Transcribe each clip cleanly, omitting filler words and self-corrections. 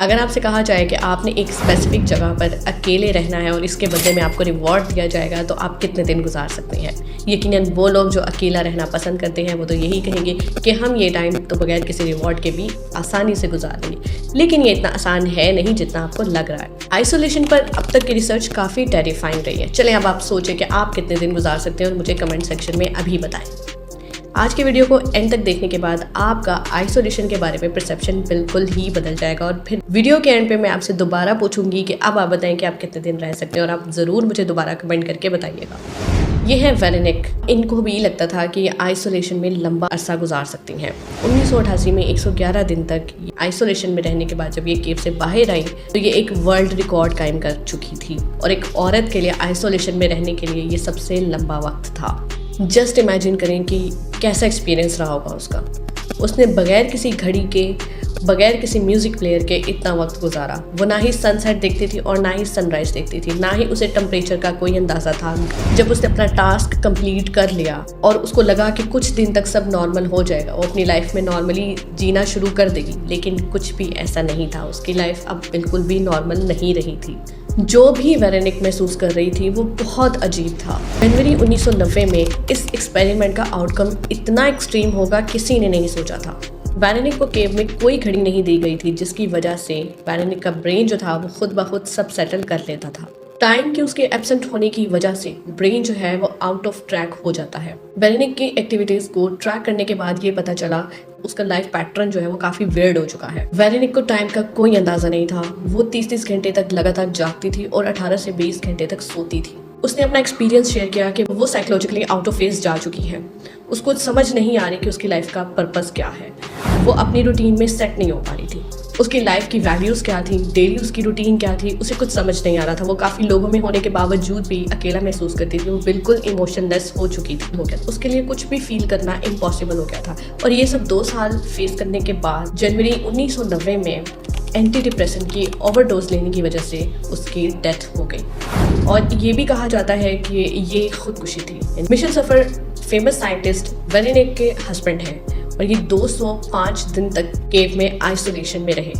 अगर आपसे कहा जाए कि आपने एक स्पेसिफिक जगह पर अकेले रहना है और इसके बदले में आपको रिवॉर्ड दिया जाएगा तो आप कितने दिन गुजार सकते हैं। यकीनन वो लोग जो अकेला रहना पसंद करते हैं वो तो यही कहेंगे कि हम ये टाइम तो बगैर किसी रिवॉर्ड के भी आसानी से गुजार लेंगे, लेकिन ये इतना आसान है नहीं जितना आपको लग रहा है। आइसोलेशन पर अब तक की रिसर्च काफ़ी टेरिफाइंग रही है। चलें अब आप सोचें कि आप कितने दिन गुजार सकते हैं और मुझे कमेंट सेक्शन में अभी बताएं। आज के वीडियो को एंड तक देखने के बाद आपका आइसोलेशन के बारे में परसेप्शन बिल्कुल ही बदल जाएगा और फिर वीडियो के एंड पे मैं आपसे दोबारा पूछूंगी कि अब आप बताएं कि आप कितने दिन रह सकते हैं और आप ज़रूर मुझे दोबारा कमेंट करके बताइएगा। ये है वेरेनिक। इनको भी लगता था कि ये आइसोलेशन में लंबा अरसा गुजार सकती हैं। 1988 में 111 दिन तक आइसोलेशन में रहने के बाद जब ये केव से बाहर आई तो ये एक वर्ल्ड रिकॉर्ड कायम कर चुकी थी और एक औरत के लिए आइसोलेशन में रहने के लिए ये सबसे लंबा वक्त था। जस्ट इमेजिन करें कि कैसा एक्सपीरियंस रहा होगा उसका। उसने बगैर किसी घड़ी के, बगैर किसी म्यूज़िक प्लेयर के इतना वक्त गुजारा। वो ना ही सनसेट देखती थी और ना ही सनराइज़ देखती थी, ना ही उसे टेम्परेचर का कोई अंदाज़ा था। जब उसने अपना टास्क कंप्लीट कर लिया और उसको लगा कि कुछ दिन तक सब नॉर्मल हो जाएगा, वो अपनी लाइफ में नॉर्मली जीना शुरू कर देगी, लेकिन कुछ भी ऐसा नहीं था। उसकी लाइफ अब बिल्कुल भी नॉर्मल नहीं रही थी। जो भी वेरेनिक महसूस कर रही थी वो बहुत अजीब था। जनवरी 1990 में इस एक्सपेरिमेंट का आउटकम इतना एक्सट्रीम होगा किसी ने नहीं सोचा था। वेरेनिक को केव में कोई घड़ी नहीं दी गई थी, जिसकी वजह से वेरेनिक का ब्रेन जो था वो खुद ब खुद सब सेटल कर लेता था। टाइम के उसके एब्सेंट होने की वजह से ब्रेन जो है वो आउट ऑफ ट्रैक हो जाता है। वेरेनिक की एक्टिविटीज को ट्रैक करने के बाद ये पता चला उसका लाइफ पैटर्न जो है वो काफी वियर्ड हो चुका है। वेरेनिक को टाइम का कोई अंदाजा नहीं था। वो 30-30 घंटे तक लगातार जागती थी और 18 से 20 घंटे तक सोती थी। उसने अपना एक्सपीरियंस शेयर किया कि वो साइकोलॉजिकली आउट ऑफ फेज जा चुकी है। उसको समझ नहीं आ रही कि उसकी लाइफ का पर्पस क्या है। वो अपनी रूटीन में सेट नहीं हो पा रही थी। उसकी लाइफ की वैल्यूज़ क्या थी, डेली उसकी रूटीन क्या थी, उसे कुछ समझ नहीं आ रहा था। वो काफ़ी लोगों में होने के बावजूद भी अकेला महसूस करती थी। वो बिल्कुल इमोशनलेस हो चुकी थी। हो गया उसके लिए कुछ भी फील करना इम्पॉसिबल हो गया था। और ये सब 2 साल फेस करने के बाद जनवरी 1990 में एंटी डिप्रेशन की ओवरडोज लेने की वजह से उसकी डेथ हो गई। और ये भी कहा जाता है कि ये खुदकुशी थी। मिशेल सफर फेमस साइंटिस्ट वेरेनिक के हस्बैंड हैं और ये 205 दिन तक केव में आइसोलेशन में रहे।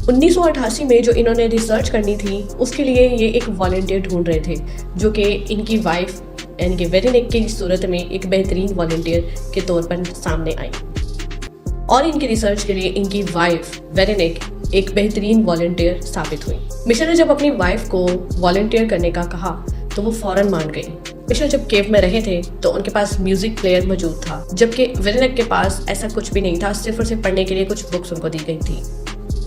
1988 में जो इन्होंने रिसर्च करनी थी उसके लिए ये एक वॉलंटियर ढूंढ रहे थे, जो कि इनकी वाइफ यानी कि वेरेनिक की सूरत में एक बेहतरीन वॉलंटियर के तौर पर सामने आई। और इनकी रिसर्च के लिए इनकी वाइफ वेरेनिक एक बेहतरीन वॉलंटियर साबित हुई। मिशेल ने जब अपनी वाइफ को वॉलंटियर करने का कहा तो वो फौरन मान गई। मिशेल जब केव में रहे थे तो उनके पास म्यूजिक प्लेयर मौजूद था, जबकि वेरेनिक के पास ऐसा कुछ भी नहीं था। सिर्फ और सिर्फ पढ़ने के लिए कुछ बुक्स उनको दी गई थी।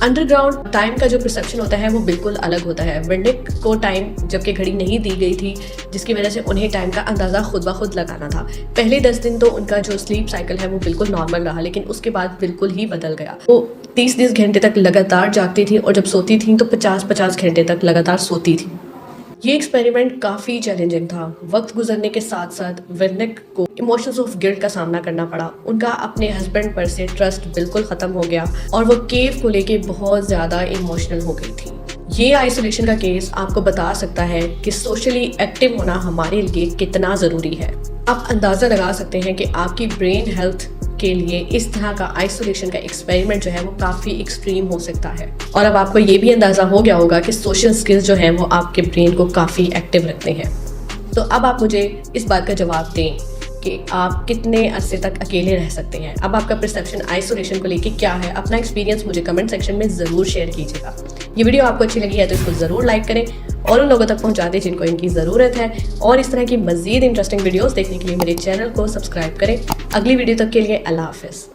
अंडरग्राउंड टाइम का जो परसेप्शन होता है वो बिल्कुल अलग होता है। वेरेनिक को टाइम जबकि घड़ी नहीं दी गई थी, जिसकी वजह से उन्हें टाइम का अंदाज़ा खुद ब खुद लगाना था। पहले 10 दिन तो उनका जो स्लीप साइकिल है वो बिल्कुल नॉर्मल रहा, लेकिन उसके बाद बिल्कुल ही बदल गया। वो 30-30 घंटे तक लगातार जागती थी और जब सोती थी तो 50-50 घंटे तक लगातार सोती थी। ये एक्सपेरिमेंट काफ़ी चैलेंजिंग था। वक्त गुजरने के साथ साथ वेरेनिक को इमोशंस ऑफ गिल्ट का सामना करना पड़ा। उनका अपने हस्बैंड पर से ट्रस्ट बिल्कुल ख़त्म हो गया और वो केव को लेके बहुत ज़्यादा इमोशनल हो गई थी। ये आइसोलेशन का केस आपको बता सकता है कि सोशली एक्टिव होना हमारे लिए कितना ज़रूरी है। आप अंदाज़ा लगा सकते हैं कि आपकी ब्रेन हेल्थ के लिए इस तरह का आइसोलेशन का एक्सपेरिमेंट जो है वो काफ़ी एक्सट्रीम हो सकता है। और अब आपको ये भी अंदाज़ा हो गया होगा कि सोशल स्किल्स जो हैं वो आपके ब्रेन को काफ़ी एक्टिव रखते हैं। तो अब आप मुझे इस बात का जवाब दें कि आप कितने अरसे तक अकेले रह सकते हैं। अब आपका परसेप्शन आइसोलेशन को लेके क्या है? अपना एक्सपीरियंस मुझे कमेंट सेक्शन में ज़रूर शेयर कीजिएगा। ये वीडियो आपको अच्छी लगी है तो इसको ज़रूर लाइक करें और उन लोगों तक पहुंचा दें जिनको इनकी ज़रूरत है। और इस तरह की मज़ीद इंटरेस्टिंग वीडियोस देखने के लिए मेरे चैनल को सब्सक्राइब करें। अगली वीडियो तक के लिए अल्लाह हाफ़िज़।